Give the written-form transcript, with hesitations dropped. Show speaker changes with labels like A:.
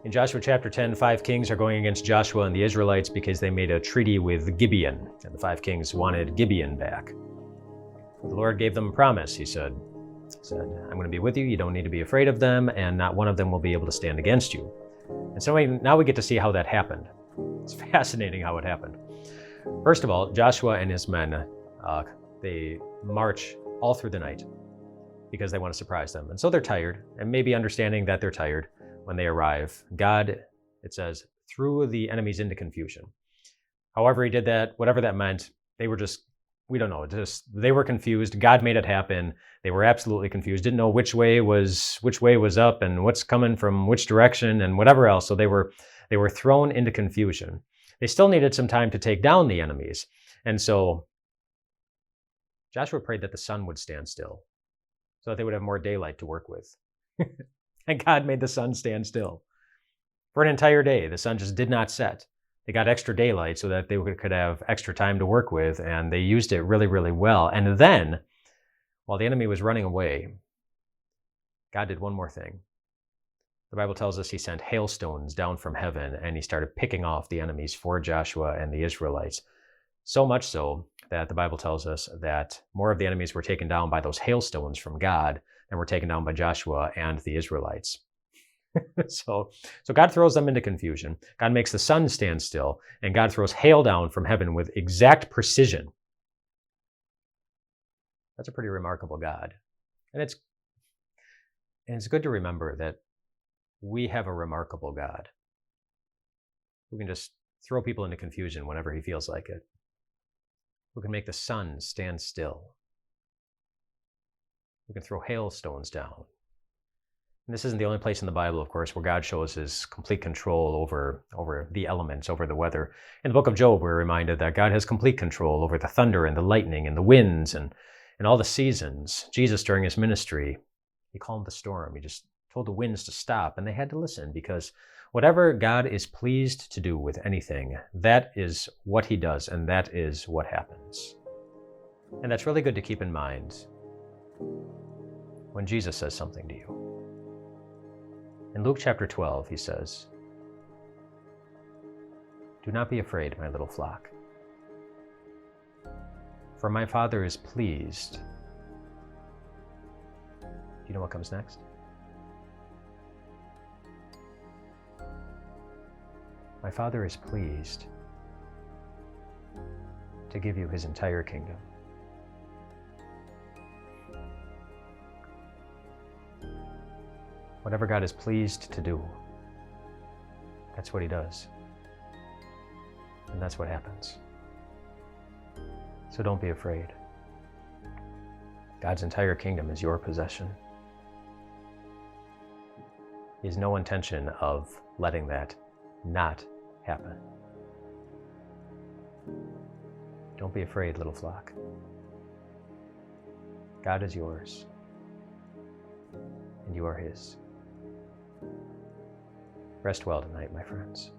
A: In Joshua chapter 10, 5 kings are going against Joshua and the Israelites because they made a treaty with Gibeon, and the 5 kings wanted Gibeon back. The Lord gave them a promise. He said, I'm going to be with you. You don't need to be afraid of them, and not one of them will be able to stand against you. And so now we get to see how that happened. It's fascinating how it happened. First of all, Joshua and his men, they march all through the night because they want to surprise them. And so they're tired, and maybe understanding that they're tired, when they arrive, God, it says, threw the enemies into confusion. However he did that, whatever that meant, they were just, we don't know, they were confused. God made it happen. They were absolutely confused, didn't know which way was up and what's coming from which direction and whatever else. So they were thrown into confusion. They still needed some time to take down the enemies. And so Joshua prayed that the sun would stand still so that they would have more daylight to work with. And God made the sun stand still. For an entire day, the sun just did not set. They got extra daylight so that they could have extra time to work with, and they used it really, really well. And then, while the enemy was running away, God did one more thing. The Bible tells us he sent hailstones down from heaven, and he started picking off the enemies for Joshua and the Israelites. So much so that the Bible tells us that more of the enemies were taken down by those hailstones from God than were taken down by Joshua and the Israelites. So God throws them into confusion. God makes the sun stand still, and God throws hail down from heaven with exact precision. That's a pretty remarkable God. And it's good to remember that we have a remarkable God who can just throw people into confusion whenever he feels like it, who can make the sun stand still, who can throw hailstones down. And this isn't the only place in the Bible, of course, where God shows his complete control over the elements, over the weather. In the book of Job, we're reminded that God has complete control over the thunder and the lightning and the winds and all the seasons. Jesus, during his ministry, he calmed the storm. He just told the winds to stop, and they had to listen, because whatever God is pleased to do with anything, that is what he does, and that is what happens. And that's really good to keep in mind when Jesus says something to you. In Luke chapter 12, he says, "Do not be afraid, my little flock, for my Father is pleased." Do you know what comes next? My Father is pleased to give you his entire kingdom. Whatever God is pleased to do, that's what he does. And that's what happens. So don't be afraid. God's entire kingdom is your possession. He has no intention of letting that not happen. Don't be afraid, little flock. God is yours, and you are his. Rest well tonight, my friends.